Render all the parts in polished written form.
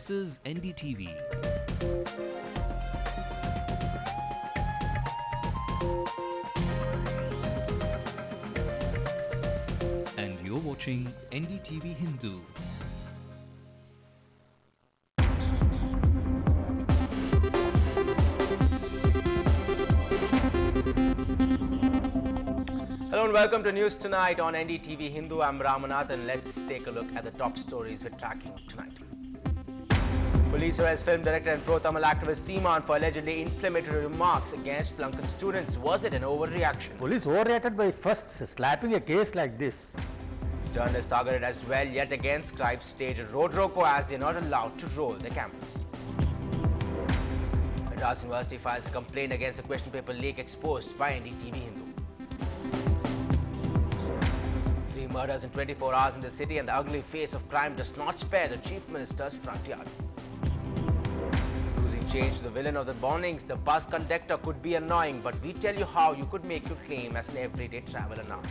This is NDTV. And you're watching Ndtv-Hindu. Hello and welcome to News Tonight on Ndtv-Hindu. I'm Ramanath and let's take a look at the top stories we're tracking tonight. Police arrest film director and pro-Tamil activist Seeman for allegedly inflammatory remarks against Sri Lankan students. Was it an overreaction? Police overreacted by first slapping a case like this. Journalists targeted as well. Yet again, scribes stage a road roko as they're not allowed to roll their cameras. Madras University files a complaint against the question paper leak exposed by Ndtv-Hindu. 3 murders in 24 hours in the city and the ugly face of crime does not spare the Chief Minister's front yard. Losing change to the villain of the mornings, the bus conductor could be annoying, but we tell you how you could make your claim as an everyday traveller now.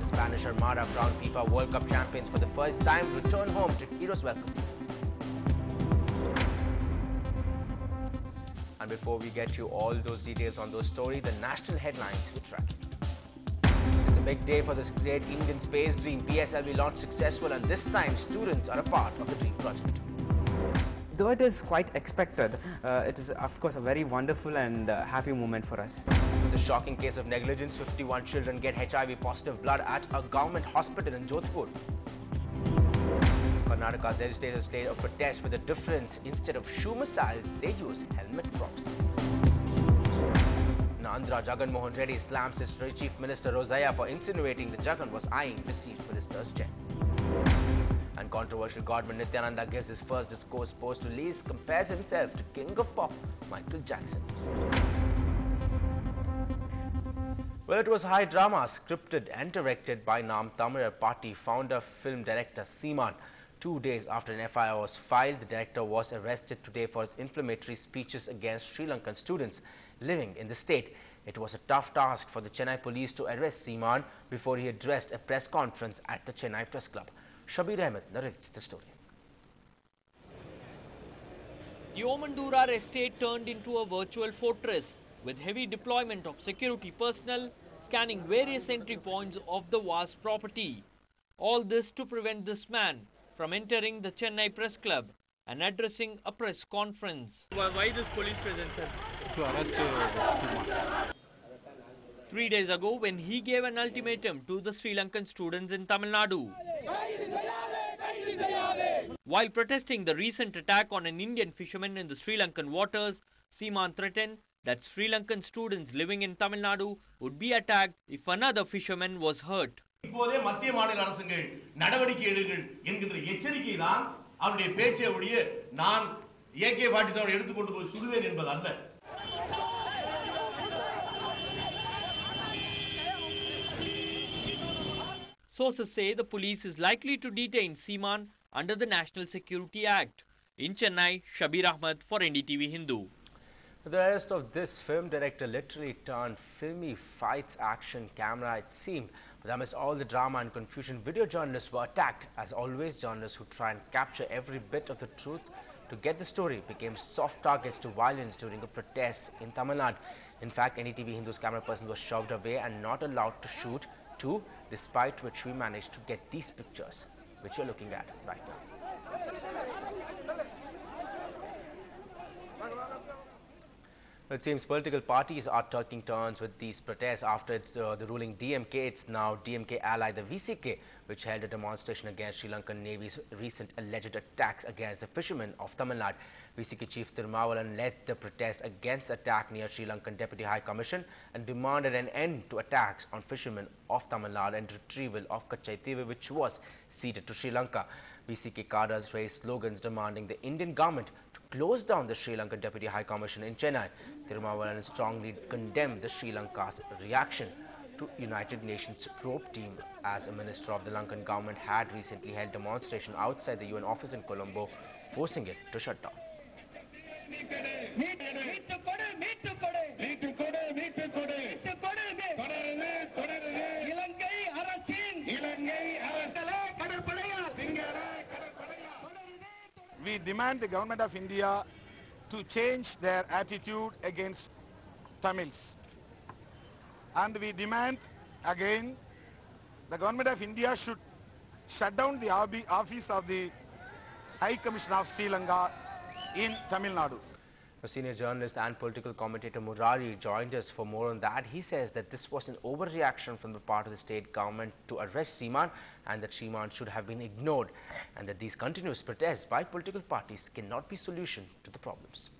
The Spanish Armada crowned FIFA World Cup champions for the first time return home to heroes' welcome. And before we get you all those details on those stories, the national headlines we're tracking. It's a big day for this great Indian space dream. PSLV launched successful, and this time students are a part of the dream project. Though it is quite expected, it is of course a very wonderful and happy moment for us. It's a shocking case of negligence. 51 children get HIV positive blood at a government hospital in Jodhpur. Karnataka's legislators stage a protest with a difference. Instead of shoe missiles, they use helmet props. Andhra Jagan Mohan Reddy slams his Chief Minister Rosaya for insinuating that Jagan was eyeing deceased minister's jet. And controversial godman Nityananda gives his first discourse post-release, compares himself to King of Pop, Michael Jackson. Well, it was high drama, scripted and directed by Nam Tamil Party founder, film director Seeman. 2 days after an FIR was filed, the director was arrested today for his inflammatory speeches against Sri Lankan students living in the state. It was a tough task for the Chennai police to arrest Seeman before he addressed a press conference at the Chennai Press Club. Shabir Ahmed narrates the story. The Omandurar estate turned into a virtual fortress with heavy deployment of security personnel scanning various entry points of the vast property. All this to prevent this man from entering the Chennai Press Club and addressing a press conference. Why this police presence, sir? To arrest Seeman. 3 days ago, when he gave an ultimatum to the Sri Lankan students in Tamil Nadu. While protesting the recent attack on an Indian fisherman in the Sri Lankan waters, Seeman threatened that Sri Lankan students living in Tamil Nadu would be attacked if another fisherman was hurt. இப்போதே மத்திய மாநில அரசுகள் நடவடிக்கை எடுங்கள் என்கின்ற எச்சரிக்கை தான் அவருடைய பேச்சை ஒழிய நான் AK-47 எடுத்துக்கொண்டு போய் சுடுவேன் என்பது அல்ல. Sources say the police is likely to detain Seeman under the National Security Act. In Chennai, Shabir Ahmed for NDTV-Hindu. The arrest of this film director literally turned filmy fights action camera, it seemed. But amidst all the drama and confusion, video journalists were attacked. As always, journalists who try and capture every bit of the truth to get the story became soft targets to violence during a protest in Tamil Nadu. In fact, Ndtv-Hindu's camera person was shoved away and not allowed to shoot too, despite which we managed to get these pictures, which you're looking at right now. It seems political parties are taking turns with these protests. After the ruling DMK, it's now DMK ally the VCK, which held a demonstration against Sri Lankan Navy's recent alleged attacks against the fishermen of Tamil Nadu. VCK Chief Tirumavalan led the protest against the attack near Sri Lankan Deputy High Commission and demanded an end to attacks on fishermen of Tamil Nadu and retrieval of Kachaitiva, which was ceded to Sri Lanka. VCK cadres raised slogans demanding the Indian government to close down the Sri Lankan Deputy High Commission in Chennai. Tirumavalan strongly condemned the Sri Lanka's reaction to United Nations probe team, as a minister of the Lankan government had recently held demonstration outside the UN office in Colombo, forcing it to shut down. we demand the government of India to change their attitude against Tamils. And we demand again the government of India should shut down the office of the High Commissioner of Sri Lanka in Tamil Nadu. A senior journalist and political commentator Murari joined us for more on that. He says that this was an overreaction from the part of the state government to arrest Seeman and that Seeman should have been ignored and that these continuous protests by political parties cannot be solution to the problems.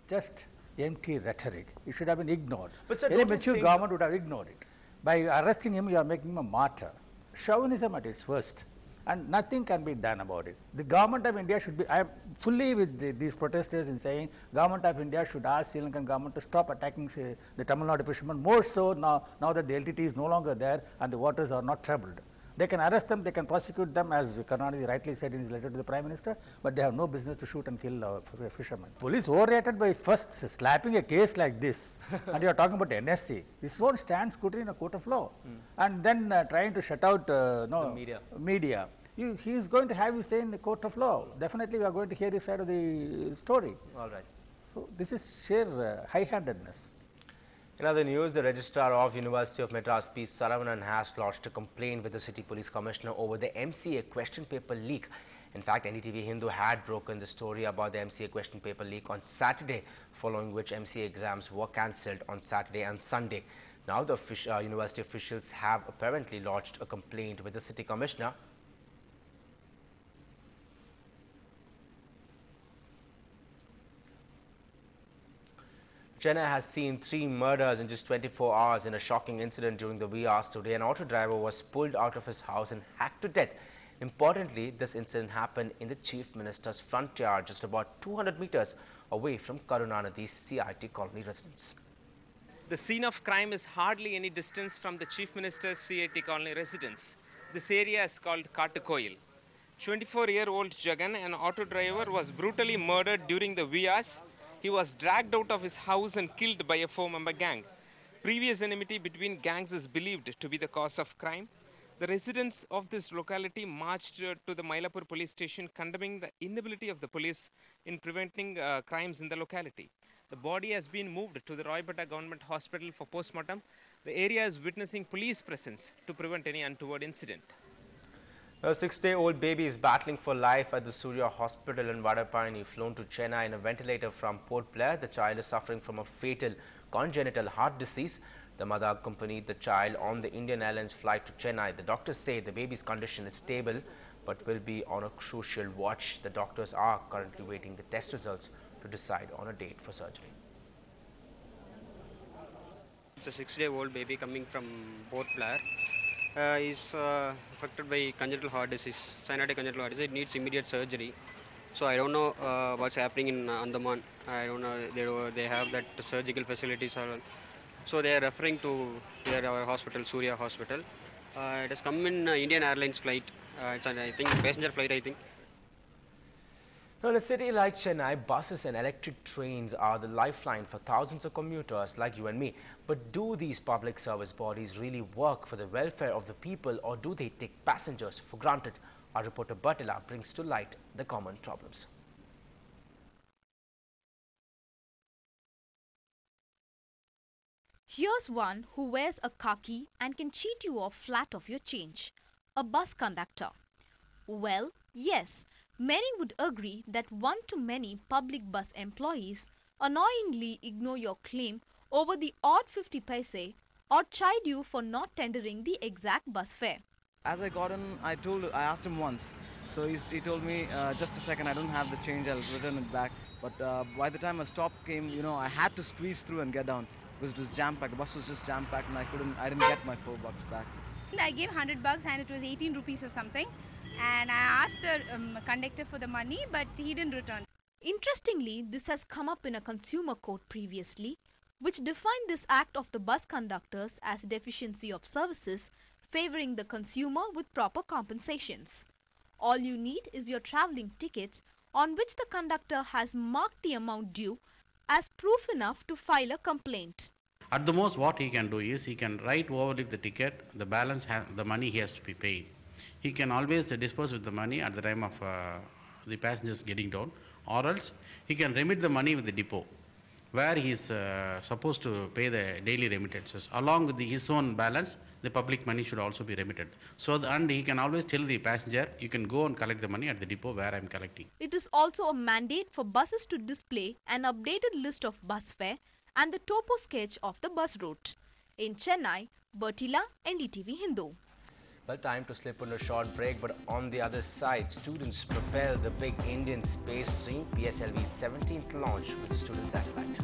Just empty rhetoric. It should have been ignored. But sir, any mature government would have ignored it. By arresting him, you are making him a martyr. Chauvinism at its worst. And nothing can be done about it. The government of India should be, I am fully with these protesters in saying government of India should ask Sri Lankan government to stop attacking the Tamil Nadu fishermen, more so now that the LTT is no longer there and the waters are not troubled. They can arrest them, they can prosecute them, as Karnataka rightly said in his letter to the Prime Minister, but they have no business to shoot and kill fishermen. Police overreacted by first slapping a case like this, and you are talking about NSC. This won't stand scrutiny in a court of law. And then trying to shut out the media. He is going to have his say in the court of law. Definitely we are going to hear his side of the story. All right. So this is sheer high-handedness. In other news, the Registrar of University of Madras, P. Saravanan, has lodged a complaint with the City Police Commissioner over the MCA question paper leak. In fact, Ndtv-Hindu had broken the story about the MCA question paper leak on Saturday, following which MCA exams were cancelled on Saturday and Sunday. Now the university officials have apparently lodged a complaint with the City Commissioner. Chennai has seen 3 murders in just 24 hours in a shocking incident during the wee hours today. An auto driver was pulled out of his house and hacked to death. Importantly, this incident happened in the Chief Minister's front yard, just about 200 meters away from Karunanidhi's CIT colony residence. The scene of crime is hardly any distance from the Chief Minister's CIT colony residence. This area is called Kattukoil. 24-year-old Jagan, an auto driver, was brutally murdered during the wee hours. He was dragged out of his house and killed by a 4-member gang. Previous enmity between gangs is believed to be the cause of crime. The residents of this locality marched to the Mylapore police station, condemning the inability of the police in preventing crimes in the locality. The body has been moved to the Roybata Government Hospital for postmortem. The area is witnessing police presence to prevent any untoward incident. A 6-day-old baby is battling for life at the Surya Hospital in Vadapalani, flown to Chennai in a ventilator from Port Blair. The child is suffering from a fatal congenital heart disease. The mother accompanied the child on the Indian Airlines flight to Chennai. The doctors say the baby's condition is stable but will be on a crucial watch. The doctors are currently waiting the test results to decide on a date for surgery. It's a 6-day-old baby coming from Port Blair. Is affected by congenital heart disease, cyanotic congenital heart disease. It needs immediate surgery. So I don't know what's happening in Andaman. I don't know, they have that surgical facilities. So they are referring to our hospital, Surya Hospital. It has come in Indian Airlines flight. It's an, I think, passenger flight, I think. Now, in a city like Chennai, buses and electric trains are the lifeline for thousands of commuters like you and me. But do these public service bodies really work for the welfare of the people, or do they take passengers for granted? Our reporter Batila brings to light the common problems. Here's one who wears a khaki and can cheat you off flat of your change. A bus conductor. Well, yes. Many would agree that one-to-many public bus employees annoyingly ignore your claim over the odd 50 paise or chide you for not tendering the exact bus fare. As I got in, I asked him once. So he told me, just a second, I don't have the change, I'll return it back. But by the time a stop came, I had to squeeze through and get down because it was jam-packed. The bus was just jam-packed and I didn't get my $4 back. I gave $100 and it was 18 rupees or something. And I asked the conductor for the money, but he didn't return. Interestingly, this has come up in a consumer court previously, which defined this act of the bus conductors as deficiency of services, favoring the consumer with proper compensations. All you need is your travelling ticket, on which the conductor has marked the amount due as proof enough to file a complaint. At the most, what he can do is he can write overleave the ticket, the balance, the money he has to be paid. He can always dispose with the money at the time of the passengers getting down, or else he can remit the money with the depot, where he is supposed to pay the daily remittances. Along with his own balance, the public money should also be remitted. So, and he can always tell the passenger, you can go and collect the money at the depot where I am collecting. It is also a mandate for buses to display an updated list of bus fare and the topo sketch of the bus route. In Chennai, Bertila, NDTV-Hindu. Well, time to slip on a short break, but on the other side, students propel the big Indian space stream PSLV's 17th launch with the student satellite.